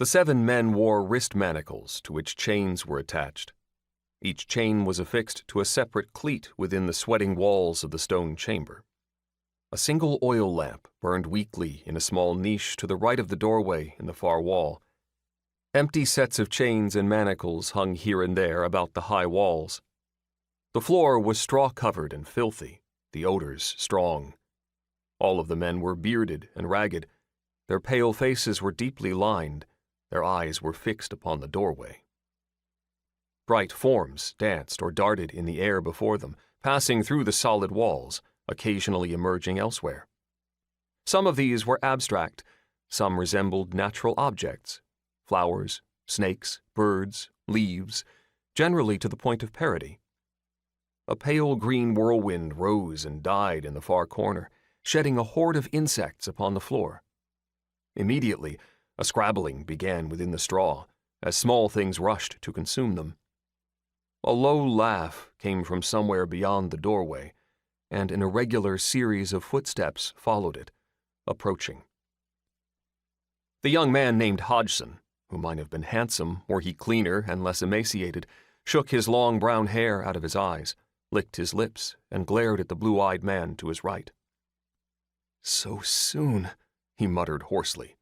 The 7 men wore wrist manacles to which chains were attached. Each chain was affixed to a separate cleat within the sweating walls of the stone chamber. A single oil lamp burned weakly in a small niche to the right of the doorway in the far wall. Empty sets of chains and manacles hung here and there about the high walls. The floor was straw-covered and filthy, the odors strong. All of the men were bearded and ragged. Their pale faces were deeply lined. Their eyes were fixed upon the doorway. Bright forms danced or darted in the air before them, passing through the solid walls, occasionally emerging elsewhere. Some of these were abstract, some resembled natural objects, flowers, snakes, birds, leaves, generally to the point of parody. A pale green whirlwind rose and died in the far corner, shedding a horde of insects upon the floor. Immediately, a scrabbling began within the straw, as small things rushed to consume them. A low laugh came from somewhere beyond the doorway, and an irregular series of footsteps followed it, approaching. The young man named Hodgson, who might have been handsome were he cleaner and less emaciated, shook his long brown hair out of his eyes, licked his lips, and glared at the blue-eyed man to his right. "So soon," he muttered hoarsely.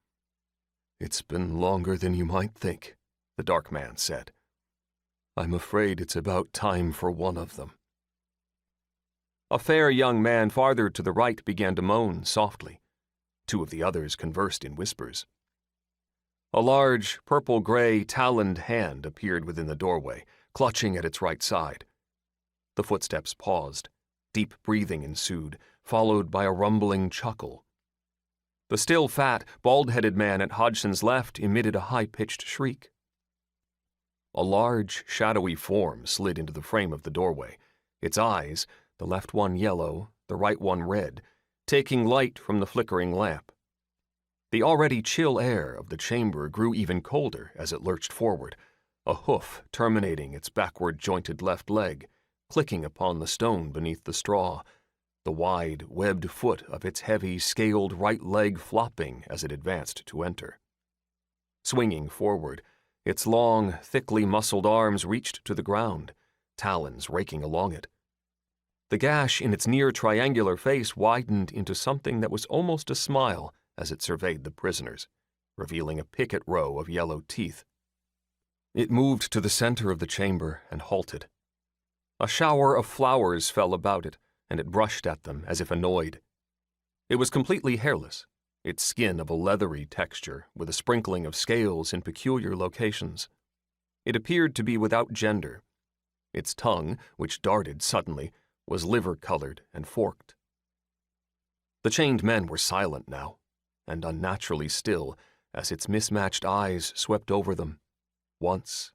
"It's been longer than you might think," the dark man said. "I'm afraid it's about time for one of them." A fair young man farther to the right began to moan softly. 2 of the others conversed in whispers. A large, purple-gray, taloned hand appeared within the doorway, clutching at its right side. The footsteps paused. Deep breathing ensued, followed by a rumbling chuckle. The still fat, bald-headed man at Hodgson's left emitted a high-pitched shriek. A large, shadowy form slid into the frame of the doorway, its eyes, the left one yellow, the right one red, taking light from the flickering lamp. The already chill air of the chamber grew even colder as it lurched forward, a hoof terminating its backward-jointed left leg, clicking upon the stone beneath the straw, the wide, webbed foot of its heavy, scaled right leg flopping as it advanced to enter. Swinging forward, its long, thickly muscled arms reached to the ground, talons raking along it. The gash in its near-triangular face widened into something that was almost a smile as it surveyed the prisoners, revealing a picket row of yellow teeth. It moved to the center of the chamber and halted. A shower of flowers fell about it, and it brushed at them as if annoyed. It was completely hairless, its skin of a leathery texture with a sprinkling of scales in peculiar locations. It appeared to be without gender. Its tongue, which darted suddenly, was liver-colored and forked. The chained men were silent now, and unnaturally still as its mismatched eyes swept over them. Once,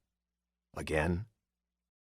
again,